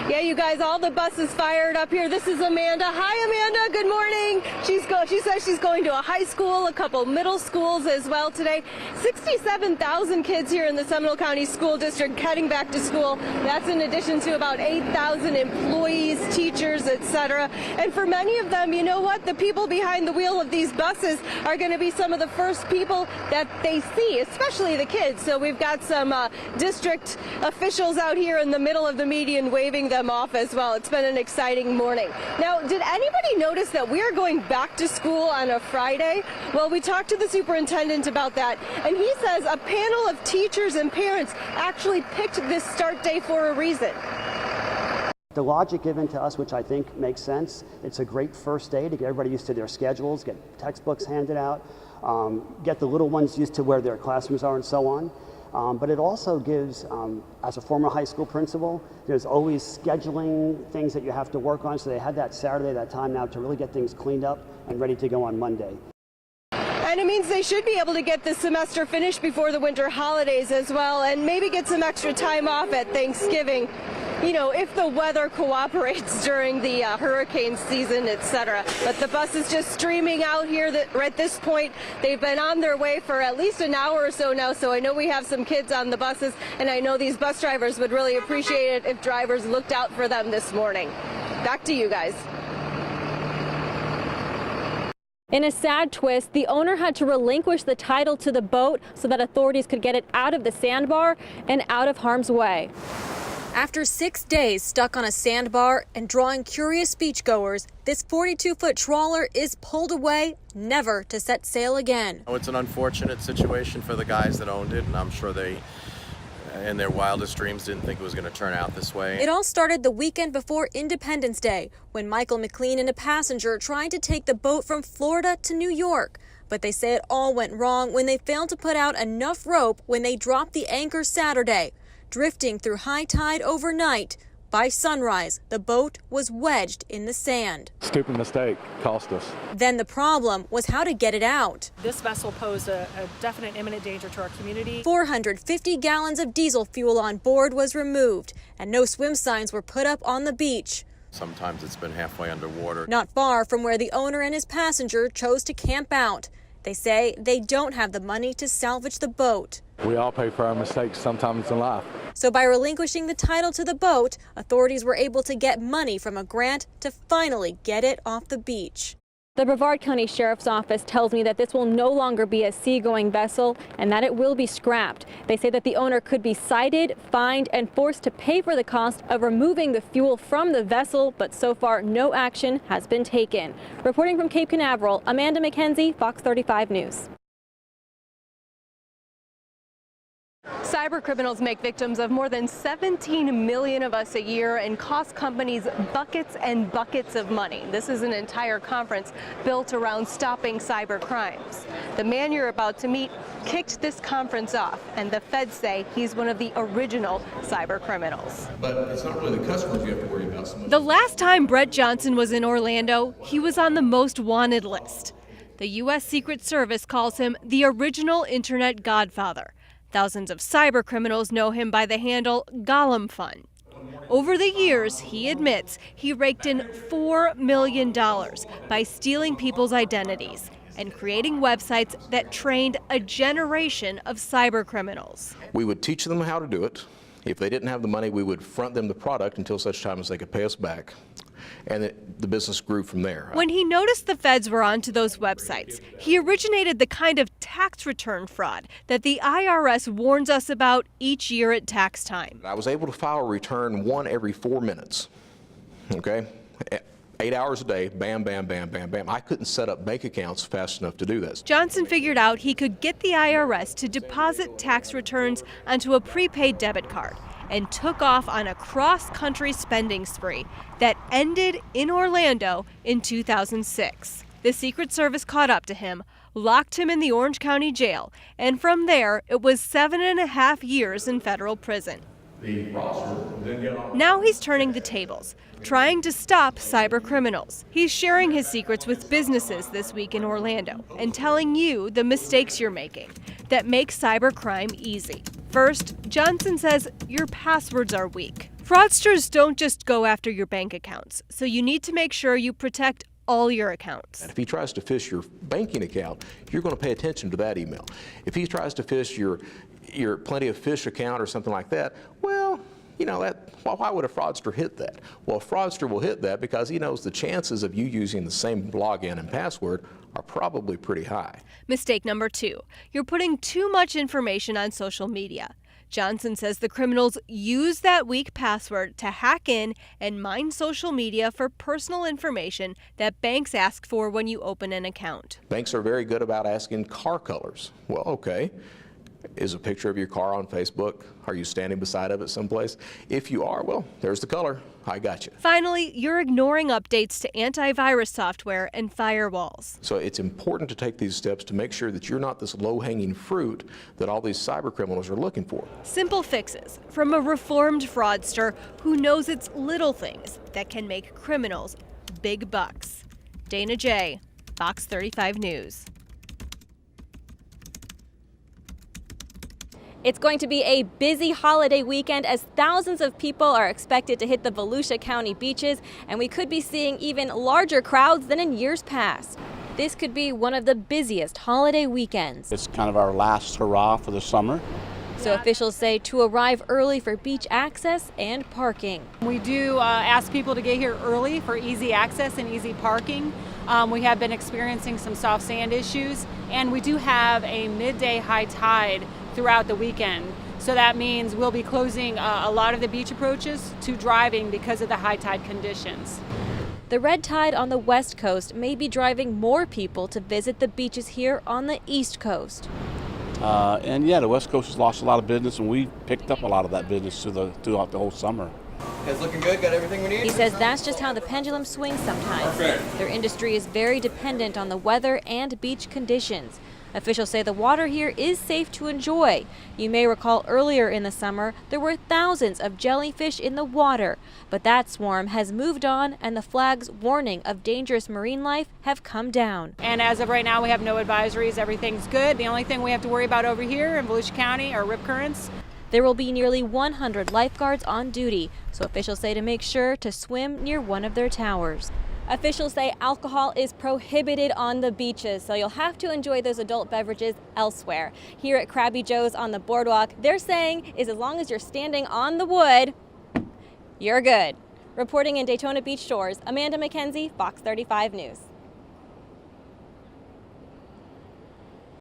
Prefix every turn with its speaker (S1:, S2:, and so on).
S1: Yeah, you guys, all the buses fired up here. This is Amanda. Hi, Amanda. Good morning. She says she's going to a high school, a couple middle schools as well today. 67,000 kids here in the Seminole County School District heading back to school. That's in addition to about 8,000 employees, teachers, etc. And for many of them, you know what? The people behind the wheel of these buses are going to be some of the first people that they see, especially the kids. So we've got some district officials out here in the middle of the median waving them off as well. It's been an exciting morning. Now, did anybody notice that we're going back to school on a Friday? Well, we talked to the superintendent about that, and he says a panel of teachers and parents actually picked this start day for a reason.
S2: The logic given to us, which I think makes sense, it's a great first day to get everybody used to their schedules, get textbooks handed out, get the little ones used to where their classrooms are and so on. But it also gives, as a former high school principal, there's always scheduling things that you have to work on. So they had that Saturday, that time now to really get things cleaned up and ready to go on Monday.
S1: And it means they should be able to get the semester finished before the winter holidays as well, and maybe get some extra time off at Thanksgiving, you know, if the weather cooperates during the hurricane season, etc. But the bus is just streaming out here at this point. They've been on their way for at least an hour or so now, so I know we have some kids on the buses, and I know these bus drivers would really appreciate it if drivers looked out for them this morning. Back to you guys.
S3: In a sad twist, the owner had to relinquish the title to the boat so that authorities could get it out of the sandbar and out of harm's way. After 6 days stuck on a sandbar and drawing curious beachgoers, this 42-foot trawler is pulled away, never to set sail again.
S4: It's an unfortunate situation for the guys that owned it, and I'm sure they, in their wildest dreams, didn't think it was going to turn out this way.
S3: It all started the weekend before Independence Day, when Michael McLean and a passenger tried to take the boat from Florida to New York. But they say it all went wrong when they failed to put out enough rope when they dropped the anchor Saturday. Drifting through high tide overnight, by sunrise, the boat was wedged in the sand.
S5: Stupid mistake, cost us.
S3: Then the problem was how to get it out.
S6: This vessel posed a definite imminent danger to our community.
S3: 450 gallons of diesel fuel on board was removed, and no swim signs were put up on the beach.
S4: Sometimes it's been halfway underwater.
S3: Not far from where the owner and his passenger chose to camp out. They say they don't have the money to salvage the boat.
S5: We all pay for our mistakes sometimes in life.
S3: So by relinquishing the title to the boat, authorities were able to get money from a grant to finally get it off the beach. The Brevard County Sheriff's Office tells me that this will no longer be a seagoing vessel and that it will be scrapped. They say that the owner could be cited, fined, and forced to pay for the cost of removing the fuel from the vessel, but so far no action has been taken. Reporting from Cape Canaveral, Amanda McKenzie, Fox 35 News.
S1: Cyber criminals make victims of more than 17 million of us a year and cost companies buckets and buckets of money. This is an entire conference built around stopping cyber crimes. The man you're about to meet kicked this conference off, and the feds say he's one of the original cyber criminals.
S7: But it's not really the customers you have to worry about so much.
S1: The last time Brett Johnson was in Orlando, he was on the most wanted list. The U.S. Secret Service calls him the original internet godfather. Thousands of cyber criminals know him by the handle Gollum Fun. Over the years, he admits he raked in $4 million by stealing people's identities and creating websites that trained a generation of cyber criminals.
S7: We would teach them how to do it. If they didn't have the money, we would front them the product until such time as they could pay us back. And the business grew from there.
S1: When he noticed the feds were onto those websites, he originated the kind of tax return fraud that the IRS warns us about each year at tax time.
S7: I was able to file a return one every 4 minutes, okay? 8 hours a day, bam, bam, bam, bam, bam. I couldn't set up bank accounts fast enough to do this.
S1: Johnson figured out he could get the IRS to deposit tax returns onto a prepaid debit card and took off on a cross-country spending spree that ended in Orlando in 2006. The Secret Service caught up to him, locked him in the Orange County jail, and from there it was 7.5 years in federal prison. Now he's turning the tables, trying to stop cyber criminals. He's sharing his secrets with businesses this week in Orlando and telling you the mistakes you're making that make cybercrime easy. First, Johnson says your passwords are weak. Fraudsters don't just go after your bank accounts, so you need to make sure you protect all your accounts.
S7: And if he tries to phish your banking account, you're going to pay attention to that email. If he tries to phish your Plenty of Fish account or something like that, well, you know, why would a fraudster hit that? Well, a fraudster will hit that because he knows the chances of you using the same login and password are probably pretty high.
S1: Mistake number 2, you're putting too much information on social media. Johnson says the criminals use that weak password to hack in and mine social media for personal information that banks ask for when you open an account.
S7: Banks are very good about asking car colors. Well, okay. Is a picture of your car on Facebook? Are you standing beside of it someplace? If you are, well, there's the color. I got you.
S1: Finally, you're ignoring updates to antivirus software and firewalls.
S7: So it's important to take these steps to make sure that you're not this low-hanging fruit that all these cyber criminals are looking for.
S1: Simple fixes from a reformed fraudster who knows it's little things that can make criminals big bucks. Dana J., Fox 35 News.
S3: It's going to be a busy holiday weekend as thousands of people are expected to hit the Volusia County beaches, and we could be seeing even larger crowds than in years past. This could be one of the busiest holiday weekends.
S8: It's kind of our last hurrah for the summer.
S3: So officials say to arrive early for beach access and parking.
S6: We do ask people to get here early for easy access and easy parking. We have been experiencing some soft sand issues, and we do have a midday high tide throughout the weekend. So that means we'll be closing a lot of the beach approaches to driving because of the high tide conditions.
S3: The red tide on the west coast may be driving more people to visit the beaches here on the east coast.
S8: And yeah, the west coast has lost a lot of business, and we picked up a lot of that business throughout the whole summer.
S9: You guys looking good? Got everything we need?
S3: He says that's just how the pendulum swings sometimes.
S9: Perfect.
S3: Their industry is very dependent on the weather and beach conditions. Officials say the water here is safe to enjoy. You may recall earlier in the summer, there were thousands of jellyfish in the water. But that swarm has moved on, and the flag's warning of dangerous marine life have come down.
S6: And as of right now, we have no advisories. Everything's good. The only thing we have to worry about over here in Volusia County are rip currents.
S3: There will be nearly 100 lifeguards on duty, so officials say to make sure to swim near one of their towers. Officials say alcohol is prohibited on the beaches, so you'll have to enjoy those adult beverages elsewhere. Here at Krabby Joe's on the boardwalk, they're saying is as long as you're standing on the wood, you're good. Reporting in Daytona Beach Shores, Amanda McKenzie, Fox 35 News.